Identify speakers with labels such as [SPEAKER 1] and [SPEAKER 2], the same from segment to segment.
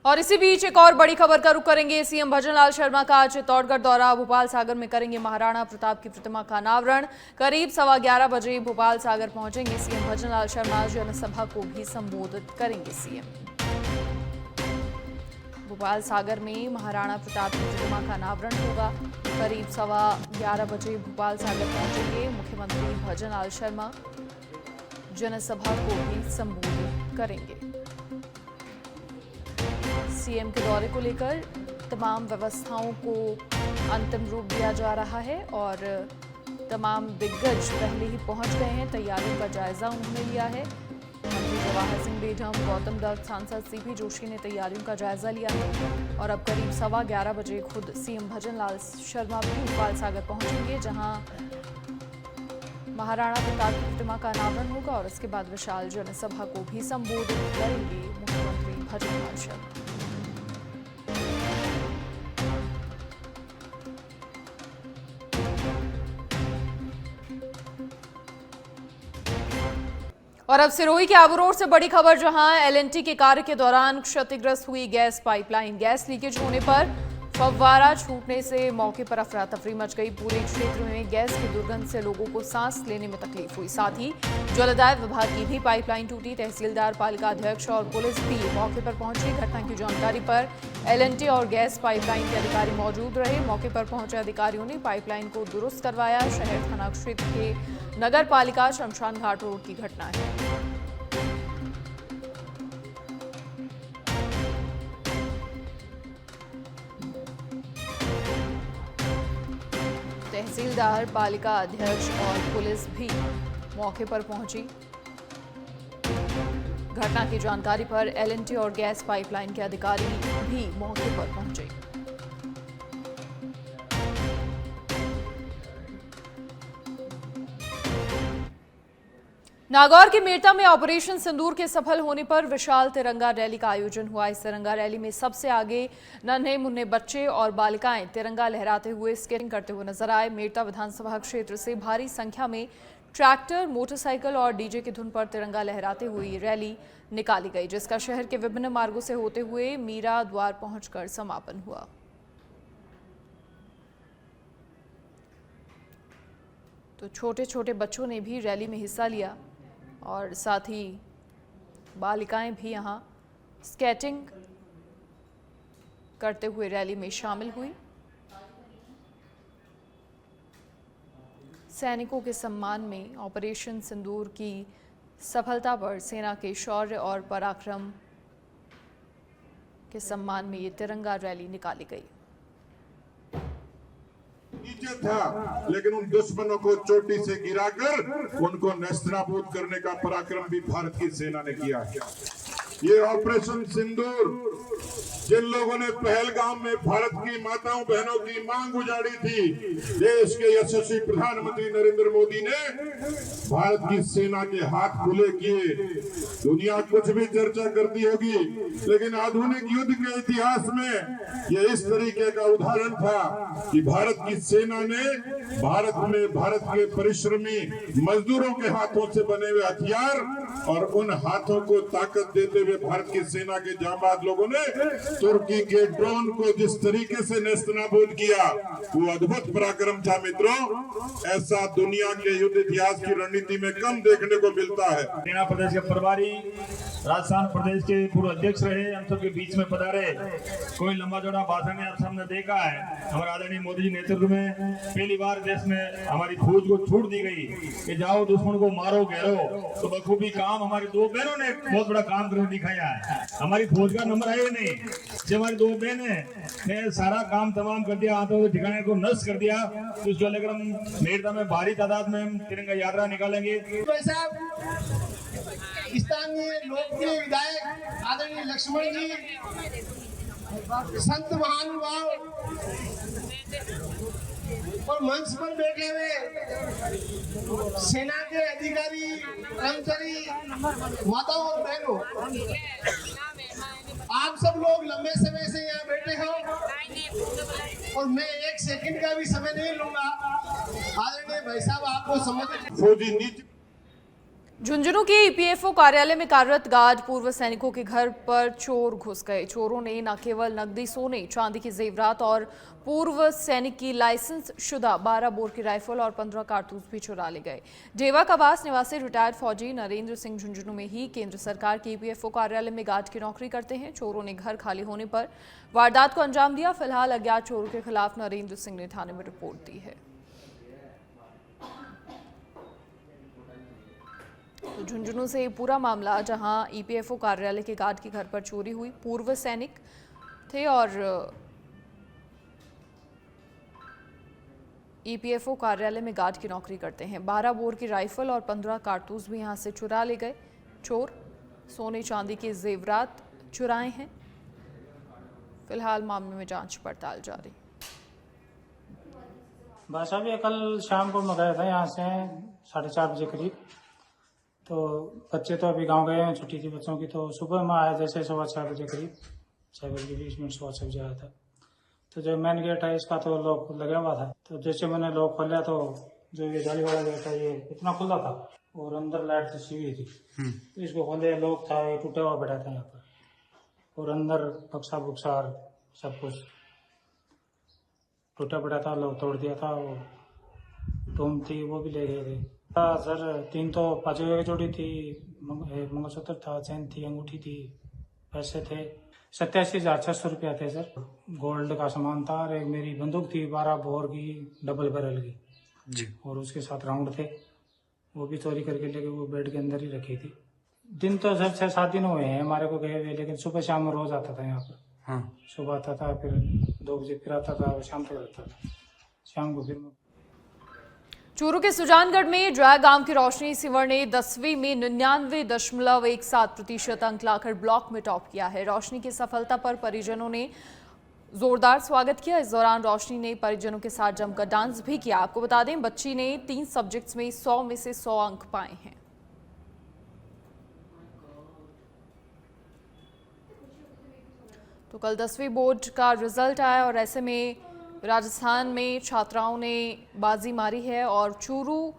[SPEAKER 1] और इसी बीच एक और बड़ी खबर का रुख करेंगे। सीएम भजनलाल शर्मा का आज चित्तौड़गढ़ दौरा। भोपाल सागर में करेंगे महाराणा प्रताप की प्रतिमा का अनावरण। करीब 11:15 बजे भोपाल सागर पहुंचेंगे सीएम भजनलाल शर्मा। जनसभा को भी संबोधित करेंगे सीएम। भोपाल सागर में महाराणा प्रताप की प्रतिमा का अनावरण होगा। करीब 11:15 बजे भोपाल सागर पहुंचेंगे मुख्यमंत्री भजनलाल शर्मा। जनसभा को भी संबोधित करेंगे। सीएम के दौरे को लेकर तमाम व्यवस्थाओं को अंतिम रूप दिया जा रहा है और तमाम दिग्गज पहले ही पहुंच गए हैं। तैयारियों का जायजा उन्होंने लिया है। मंत्री जवाहर सिंह बेढम, गौतम गर्ग, सांसद सीपी जोशी ने तैयारियों का जायजा लिया है और अब करीब 11:15 बजे खुद सीएम भजनलाल शर्मा भी भोपाल सागर पहुंचेंगे, जहां महाराणा प्रताप की प्रतिमा का अनावरण होगा और इसके बाद विशाल जनसभा को भी संबोधित करेंगे मुख्यमंत्री भजनलाल शर्मा। और अब सिरोही के आबू रोड से बड़ी खबर, जहां एलएनटी के कार्य के दौरान क्षतिग्रस्त हुई गैस पाइपलाइन। गैस लीकेज होने पर फव्वारा छूटने से मौके पर अफरा तफरी मच गई। पूरे क्षेत्र में गैस की दुर्गंध से लोगों को सांस लेने में तकलीफ हुई। साथ ही जलदाय विभाग की भी पाइपलाइन टूटी। तहसीलदार, पालिका अध्यक्ष और पुलिस भी मौके पर पहुंची। घटना की जानकारी पर एलएनटी और गैस पाइपलाइन के अधिकारी मौजूद रहे। मौके पर पहुंचे अधिकारियों ने पाइपलाइन को दुरुस्त करवाया। शहर थाना क्षेत्र के नगर पालिका शमशान घाट रोड की घटना है। तहसीलदार, पालिका अध्यक्ष और पुलिस भी मौके पर पहुंची। घटना की जानकारी पर एलएनटी और गैस पाइपलाइन के अधिकारी भी मौके पर पहुंचे। नागौर के मेरता में ऑपरेशन सिंदूर के सफल होने पर विशाल तिरंगा रैली का आयोजन हुआ। इस तिरंगा रैली में सबसे आगे नन्हे मुन्ने बच्चे और बालिकाएं तिरंगा लहराते हुए स्केटिंग करते हुए नजर आए। मेरता विधानसभा क्षेत्र से भारी संख्या में ट्रैक्टर, मोटरसाइकिल और डीजे की धुन पर तिरंगा लहराते हुए रैली निकाली गई, जिसका शहर के विभिन्न मार्गों से होते हुए मीरा द्वार पहुंचकर समापन हुआ। तो छोटे छोटे बच्चों ने भी रैली में हिस्सा लिया और साथ ही बालिकाएं भी यहां स्केटिंग करते हुए रैली में शामिल हुई। सैनिकों के सम्मान में ऑपरेशन सिंदूर की सफलता पर सेना के शौर्य और पराक्रम के सम्मान में ये तिरंगा रैली निकाली गई।
[SPEAKER 2] नीचे था, लेकिन उन दुश्मनों को चोटी से गिराकर उनको नेस्तनाबूद करने का पराक्रम भी भारत की सेना ने किया है। ये ऑपरेशन सिंदूर जिन लोगों ने पहलगाम में भारत की माताओं बहनों की मांग उजाड़ी थी, देश के यशस्वी प्रधानमंत्री नरेंद्र मोदी ने भारत की सेना के हाथ खुले किए। दुनिया कुछ भी चर्चा करती होगी, लेकिन आधुनिक युद्ध के इतिहास में यह इस तरीके का उदाहरण था कि भारत की सेना ने भारत के परिश्रमी मजदूरों के हाथों से बने हुए हथियार और उन हाथों को ताकत देते हुए भारत की सेना के जांबाज लोगों ने तुर्की के ड्रोन को जिस तरीके से नेस्तनाबूद किया, वो अद्भुत पराक्रम था। मित्रों, ऐसा दुनिया के युद्ध इतिहास की रणनीति में कम देखने को मिलता है।
[SPEAKER 3] सेना प्रदेश के प्रभारी, राजस्थान प्रदेश के पूर्व अध्यक्ष रहे, हम सबके बीच में पधारे। कोई लंबा चौड़ा भाषण में आप सबने देखा है। हमारे आदरणीय मोदी जी नेतृत्व में पहली बार देश में हमारी फौज को छूट दी गई कि जाओ दुश्मन को मारो घेरो। तो बखूबी काम हमारी दो बहनों ने बहुत बड़ा काम करके दिखाया है। हमारी फौज का नंबर है नहीं, जो हमारी दो बहनें ने सारा काम तमाम कर दिया, आतंक के ठिकाने को नष्ट कर दिया। तो उसको लेकर हम मेरता में भारी तादाद में हम तिरंगा यात्रा निकालेंगे।
[SPEAKER 4] स्थानीय लोकप्रिय विधायक आदरणीय लक्ष्मण जी, संत महानुभाव और मंच पर बैठे हुए सेना के अधिकारी, कर्मचारी, माताओं और बहनों, आप सब लोग लंबे समय से यहाँ बैठे हो और मैं एक सेकंड का भी समय नहीं लूंगा। आदरणीय भाई साहब, आपको समझ
[SPEAKER 2] फौजी नीति
[SPEAKER 1] झुंझुनू के ईपीएफओ कार्यालय में कार्यरत गार्ड पूर्व सैनिकों के घर पर चोर घुस गए। चोरों ने न केवल नकदी, सोने, चांदी के जेवरात और पूर्व सैनिक की लाइसेंस शुदा 12 बोर की राइफल और 15 कारतूस भी चुरा ले गए। डेवा कबास निवासी रिटायर्ड फौजी नरेंद्र सिंह झुंझुनू में ही केंद्र सरकार के ईपीएफओ कार्यालय में गार्ड की नौकरी करते हैं। चोरों ने घर खाली होने पर वारदात को अंजाम दिया। फिलहाल अज्ञात चोरों के खिलाफ नरेंद्र सिंह ने थाने में रिपोर्ट दी है। तो झुंझुनू से पूरा मामला, जहां ईपीएफओ कार्यालय के गार्ड के घर पर चोरी हुई। पूर्व सैनिक थे और ईपीएफओ कार्यालय में गार्ड की नौकरी करते हैं। 12 बोर की राइफल और 15 कारतूस भी यहां से चुरा ले गए। चोर सोने चांदी के जेवरात चुराए हैं। फिलहाल मामले में जांच पड़ताल जारी।
[SPEAKER 5] बस अभी कल शाम को मैं गया था यहाँ से 4:30 बजे करीब। तो बच्चे तो अभी गांव गए हैं, छुट्टी थी बच्चों की। तो सुबह मैं आया जैसे 6:15 बजे करीब, 6 बज के 20 मिनट 6 बजे आया था। तो जो मेन गेट है इसका तो लॉक लगा हुआ था। तो जैसे मैंने लॉक खोला तो जो ये जाली वाला गेट है ये इतना खुला था और अंदर लाइट सी हुई थी। तो इसको खोले, लॉक था ये टूटा हुआ बैठा था यहाँ पर, और अंदर बक्सा बुक्सा और सब कुछ टूटा पड़ा था। लॉक तोड़ दिया था। वो टोम थी वो भी ले गए थे। सर 3 तो पाँचों की जोड़ी थी, मंगलसूत्र था, चैन थी, अंगूठी थी, पैसे थे 87,600 रुपया थे सर। गोल्ड का सामान था और एक मेरी बंदूक थी 12 बोर की डबल बैरल की जी, और उसके साथ राउंड थे, वो भी चोरी करके लेके वो बेड के अंदर ही रखी थी। दिन तो सर 6-7 दिन हुए हैं हमारे को गए हुए, लेकिन सुबह शाम में रोज आता था यहाँ पर। हाँ, सुबह आता था, फिर 2 बजे फिर आता था, शाम तक रहता था। शाम को फिर
[SPEAKER 1] चूरू के सुजानगढ़ में जया गांव की रोशनी सिवर ने 10वीं में 99.17% अंक लाकर ब्लॉक में टॉप किया है। रोशनी की सफलता पर परिजनों ने जोरदार स्वागत किया। इस दौरान रोशनी ने परिजनों के साथ जमकर डांस भी किया। आपको बता दें, बच्ची ने 3 सब्जेक्ट्स में 100 में से 100 अंक पाए हैं। तो कल 10वीं बोर्ड का रिजल्ट आया और ऐसे में राजस्थान में छात्राओं ने बाजी मारी है और चूरू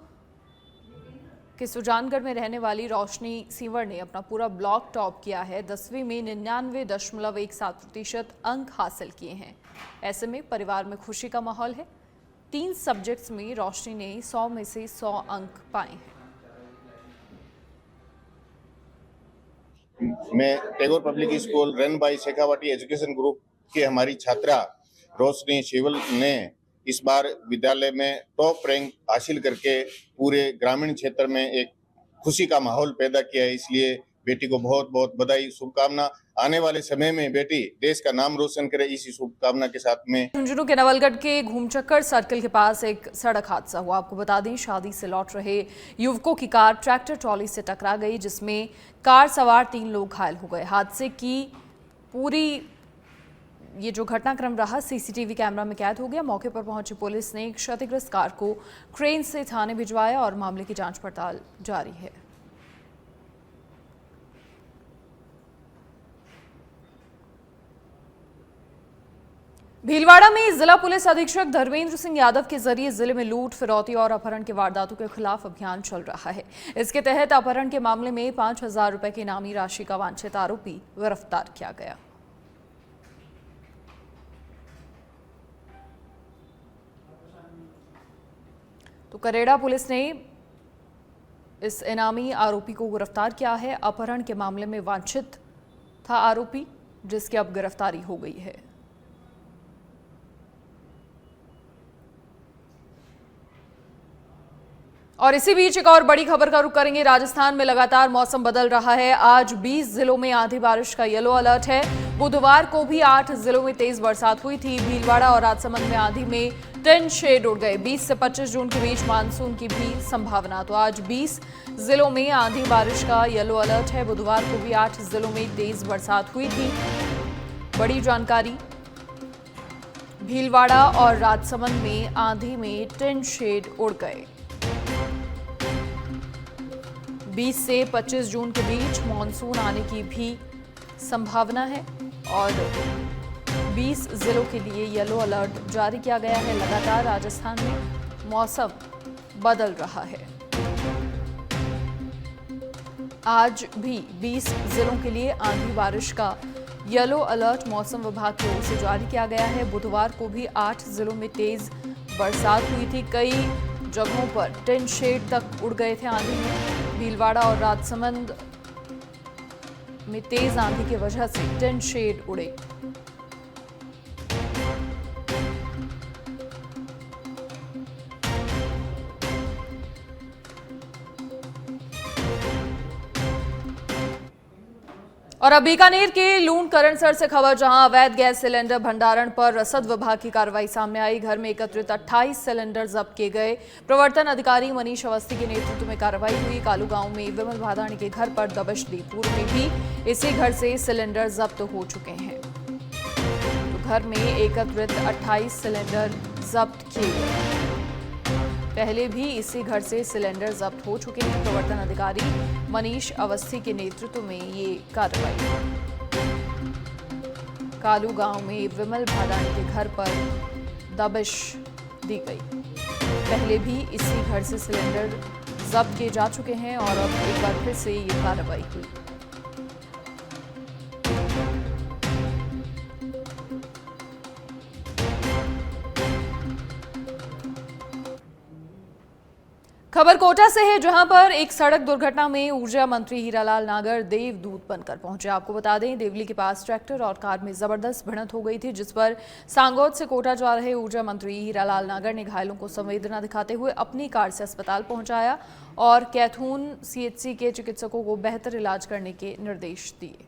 [SPEAKER 1] के सुजानगढ़ में रहने वाली रोशनी सीवर ने अपना पूरा ब्लॉक टॉप किया है। 10वीं में 99.17% अंक हासिल किए हैं। ऐसे में परिवार में खुशी का माहौल है। 3 सब्जेक्ट्स में रोशनी ने 100 में से 100 अंक पाए हैं।
[SPEAKER 6] मैं Tagore public school run by Shekhawati education group की हमारी छात्रा रोशनी शिवल ने इस बार विद्यालय में टॉप रैंक हासिल करके पूरे ग्रामीण क्षेत्र में एक खुशी का माहौल पैदा किया है। इसलिए बेटी को बहुत बहुत बधाई, शुभकामना। आने वाले समय में बेटी देश का नाम रोशन करे, इसी शुभकामना के साथ में।
[SPEAKER 1] झुंझुनू के नवलगढ़ के घूमचक्कर सर्कल के पास एक सड़क हादसा हुआ। आपको बता दें, शादी से लौट रहे युवकों की कार ट्रैक्टर ट्रॉली से टकरा गई, जिसमें कार सवार 3 लोग घायल हो गए। हादसे की पूरी ये जो घटनाक्रम रहा सीसीटीवी कैमरा में कैद हो गया। मौके पर पहुंची पुलिस ने क्षतिग्रस्त कार को क्रेन से थाने भिजवाया और मामले की जांच पड़ताल जारी है। भीलवाड़ा में जिला पुलिस अधीक्षक धर्मेंद्र सिंह यादव के जरिए जिले में लूट, फिरौती और अपहरण के वारदातों के खिलाफ अभियान चल रहा है। इसके तहत अपहरण के मामले में 5,000 रुपए की इनामी राशि का वांछित आरोपी गिरफ्तार किया गया। तो करेड़ा पुलिस ने इस इनामी आरोपी को गिरफ्तार किया है। अपहरण के मामले में वांछित था आरोपी, जिसकी अब गिरफ्तारी हो गई है। और इसी बीच एक और बड़ी खबर का रुख करेंगे। राजस्थान में लगातार मौसम बदल रहा है। आज 20 जिलों में आंधी बारिश का येलो अलर्ट है। बुधवार को भी 8 जिलों में तेज बरसात हुई थी। भीलवाड़ा और राजसमंद में आंधी में 10 शेड उड़ गए। 20 से 25 जून के बीच मानसून की भी संभावना। तो आज 20 जिलों में आंधी बारिश का येलो अलर्ट है। बुधवार को भी 8 जिलों में तेज बरसात हुई थी। बड़ी जानकारी, भीलवाड़ा और राजसमंद में आंधी में 10 शेड उड़ गए। 20 से 25 जून के बीच मॉनसून आने की भी संभावना है और 20 जिलों के लिए येलो अलर्ट जारी किया गया है। लगातार राजस्थान में मौसम बदल रहा है। आज भी 20 जिलों के लिए आंधी बारिश का येलो अलर्ट मौसम विभाग की ओर से जारी किया गया है। बुधवार को भी 8 जिलों में तेज बरसात हुई थी। कई जगहों पर टिन शेड तक उड़ गए थे आंधी में। भीलवाड़ा और राजसमंद में तेज आंधी की वजह से टिन शेड उड़े। और अब बीकानेर के लूणकरणसर से खबर, जहां अवैध गैस सिलेंडर भंडारण पर रसद विभाग की कार्रवाई सामने आई। घर में एकत्रित 28 सिलेंडर जब्त किए गए। प्रवर्तन अधिकारी मनीष अवस्थी के नेतृत्व में कार्रवाई हुई। कालू गांव में विमल भादानी के घर पर दबिश दी। पूर्व में भी इसी घर से सिलेंडर जब्त हो चुके हैं। तो घर में एकत्रित 28 सिलेंडर जब्त किए गए। पहले भी इसी घर से सिलेंडर जब्त हो चुके हैं। प्रवर्तन अधिकारी मनीष अवस्थी के नेतृत्व में ये कार्रवाई। कालू गांव में विमल भादानी के घर पर दबिश दी गई। पहले भी इसी घर से सिलेंडर जब्त किए जा चुके हैं और अब एक बार फिर से ये कार्रवाई हुई। खबर कोटा से है, जहां पर एक सड़क दुर्घटना में ऊर्जा मंत्री हीरालाल नागर देवदूत बनकर पहुंचे। आपको बता दें, देवली के पास ट्रैक्टर और कार में जबरदस्त भिड़ंत हो गई थी, जिस पर सांगोद से कोटा जा रहे ऊर्जा मंत्री हीरालाल नागर ने घायलों को संवेदना दिखाते हुए अपनी कार से अस्पताल पहुंचाया और कैथून CHC के चिकित्सकों को बेहतर इलाज करने के निर्देश दिए।